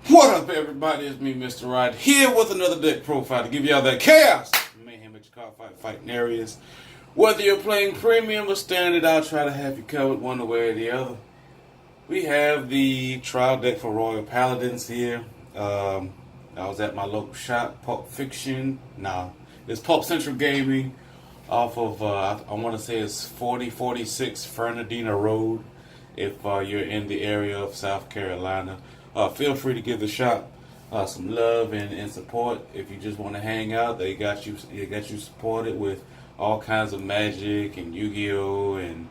What up, everybody? It's me, Mr. Rod, here with another deck profile to give y'all that chaos, mayhem at your card fighting areas. Whether you're playing premium or standard, I'll try to have you covered one way or the other. We have the trial deck for Royal Paladins here. I was at my local shop, Pulp Fiction. It's Pulp Central Gaming off of, I want to say it's 4046 Fernandina Road. If you're in the area of South Carolina, feel free to give the shop some love and support. If you just want to hang out, they got you supported with all kinds of Magic and Yu-Gi-Oh! And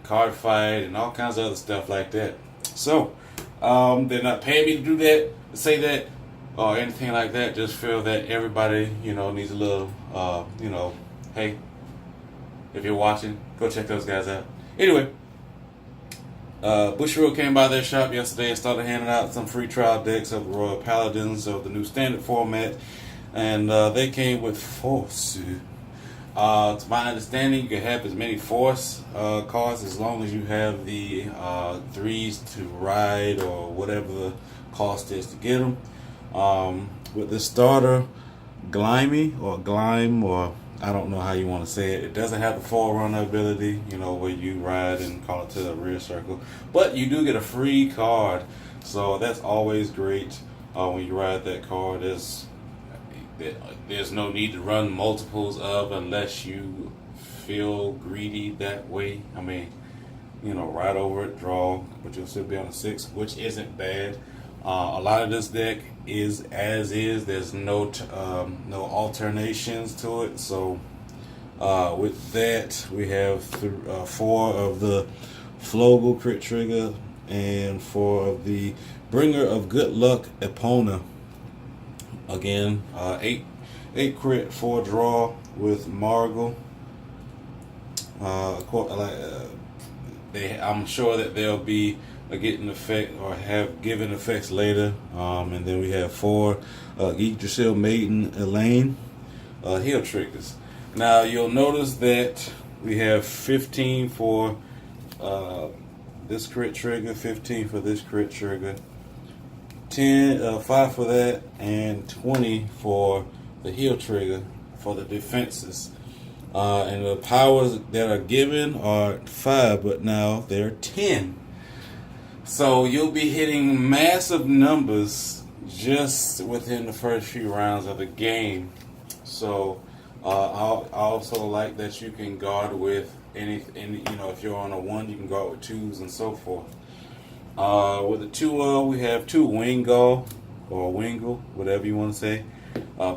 card fight and all kinds of other stuff like that. So they're not paying me to do that, to say that, or anything like that. Just feel that everybody, needs a little, hey, if you're watching, go check those guys out. Anyway, Bushiroad came by their shop yesterday and started handing out some free trial decks of the Royal Paladins of the new standard format, and they came with Force. To my understanding, you can have as many Force cards as long as you have the 3s to ride or whatever the cost is to get them. With the starter, Glime, or I don't know how you want to say it. It doesn't have the Forerunner ability, where you ride and call it to the rear circle. But you do get a free card, so that's always great when you ride that card. There's no need to run multiples of unless you feel greedy that way. I mean, ride over it, draw, but you'll still be on a 6, which isn't bad. A lot of this deck is as is. There's no alternations to it. So with that, we have 4 of the Flogel Crit Trigger and 4 of the Bringer of Good Luck Epona. Again, 8 crit, 4 draw with Margle. I'm sure that they'll be getting effect or have given effects later. And then we have 4 Yggdrasil Maiden Elaine heal triggers. Now you'll notice that we have 15 for this crit trigger, 15 for this crit trigger, 5 for that, and 20 for the heal trigger for the defenses. And the powers that are given are 5, but now they're 10. So you'll be hitting massive numbers just within the first few rounds of the game. So I also like that you can guard with any if you're on a 1, you can guard with 2s and so forth. With the 2 we have 2 Wingull or Wingle, whatever you want to say.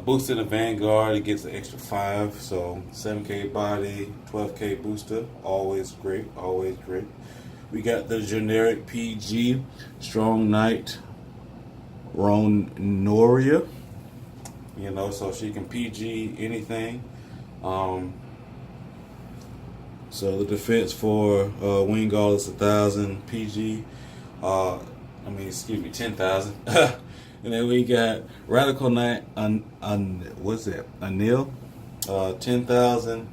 Boosted a Vanguard, it gets an extra 5, so 7k body, 12k booster, always great, always great. We got the generic PG Strong Knight Ronoria, so she can PG anything. So the defense for Wingull is 1,000 PG. 10,000. And then we got Radical Knight what's that? Anil, 10,000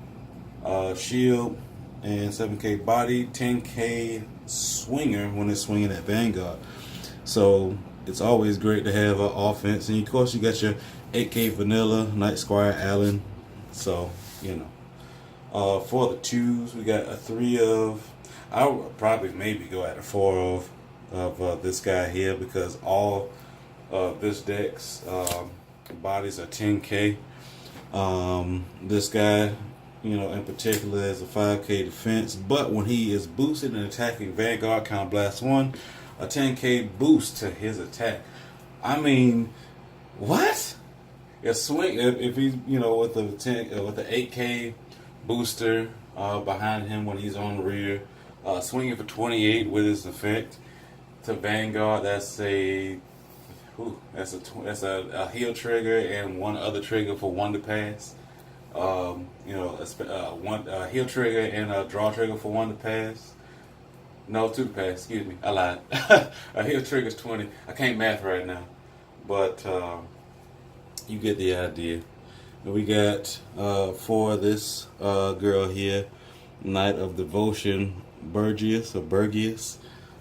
shield and 7k body, 10k swinger when it's swinging at Vanguard. So it's always great to have an offense, and of course you got your 8k vanilla Night Squire Allen. So for the 2s, we got a 3 of. I would probably maybe go at a 4 of this guy here, because all of this deck's bodies are 10k. This guy, in particular, has a 5k defense, but when he is boosted and attacking Vanguard, Count Blast 1, a 10k boost to his attack. I mean, what? If he's with the 8k booster behind him when he's on the rear, swinging for 28 with his effect to Vanguard, that's a heal trigger and 1 other trigger for 1 to pass. One heal trigger and a draw trigger for 1 to pass. No, 2 to pass. Excuse me, I lied. A heal trigger is 20. I can't math right now, but you get the idea. And we got for this girl here, Knight of Devotion, Burgius.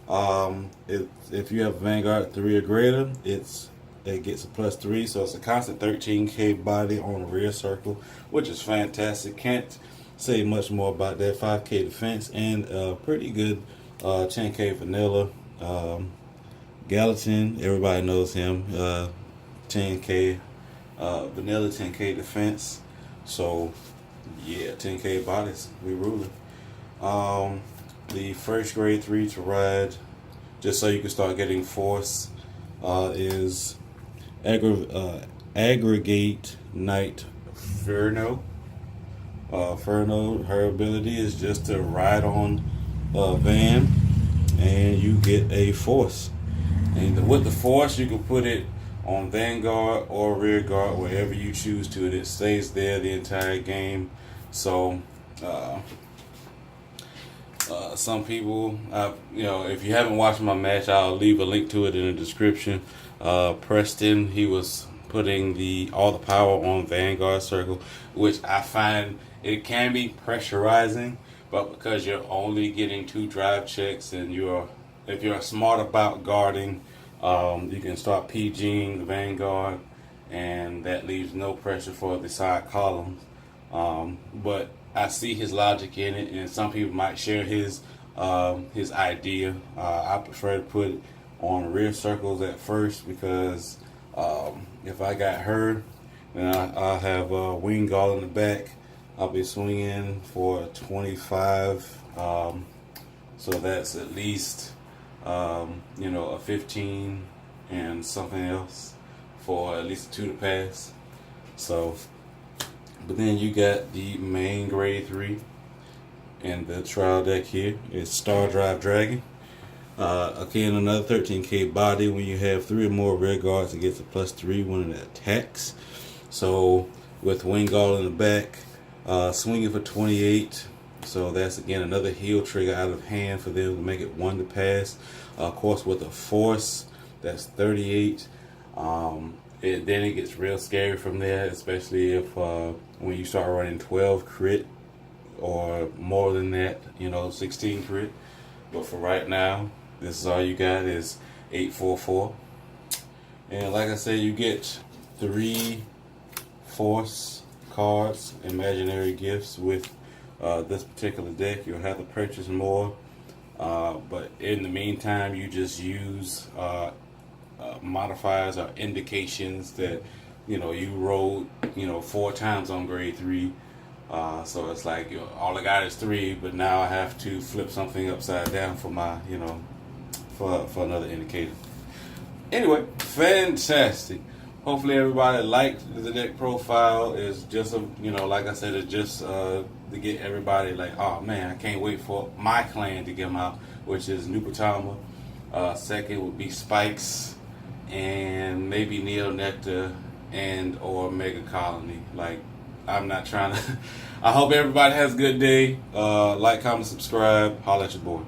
If you have Vanguard 3 or greater, it gets a +3, so it's a constant 13K body on the rear circle, which is fantastic. Can't say much more about that. 5K defense and pretty good 10K vanilla. Gallatin, everybody knows him. 10K vanilla, 10K defense. So yeah, 10K bodies, we ruling. The first grade 3 to ride, just so you can start getting force, is Aggregate Knight Furno. Furno, her ability is just to ride on a van and you get a force. And with the force, you can put it on Vanguard or Rear Guard, wherever you choose to, and it stays there the entire game. So some people, if you haven't watched my match, I'll leave a link to it in the description. Preston, he was putting all the power on Vanguard circle, which I find it can be pressurizing, but because you're only getting 2 drive checks and if you're smart about guarding, you can start PGing the Vanguard, and that leaves no pressure for the side columns. But I see his logic in it, and some people might share his idea. I prefer to put it on rear circles at first, because if I got her, then I'll have wing gall in the back. I'll be swinging for 25, so that's at least a 15 and something else for at least a 2 to pass. So, but then you got the main grade 3 and the trial deck here. It's Star Drive Dragon. Again, another 13K body. When you have 3 or more rear guards, it gets a +3 when it attacks. So with wing gall in the back, swinging for 28. So that's again another heal trigger out of hand for them to make it 1 to pass. Of course, with a force, that's 38. Then it gets real scary from there, especially if when you start running 12 crit or more than that, 16 crit. But for right now, this is all you got is 844. And like I said, you get 3 force cards, imaginary gifts with this particular deck. You'll have to purchase more, but in the meantime, you just use modifiers or indications that you rolled 4 times on grade 3. So it's like all I got is 3, but now I have to flip something upside down for my for another indicator. Anyway, fantastic. Hopefully everybody liked the deck profile. Is just like I said, it's just to get everybody like, oh man, I can't wait for my clan to get them out, which is Nupatama. Second would be Spikes, and maybe Neo Nectar and or Mega Colony. Like, I'm not trying to I hope everybody has a good day. Like, comment, subscribe. Holla at your boy.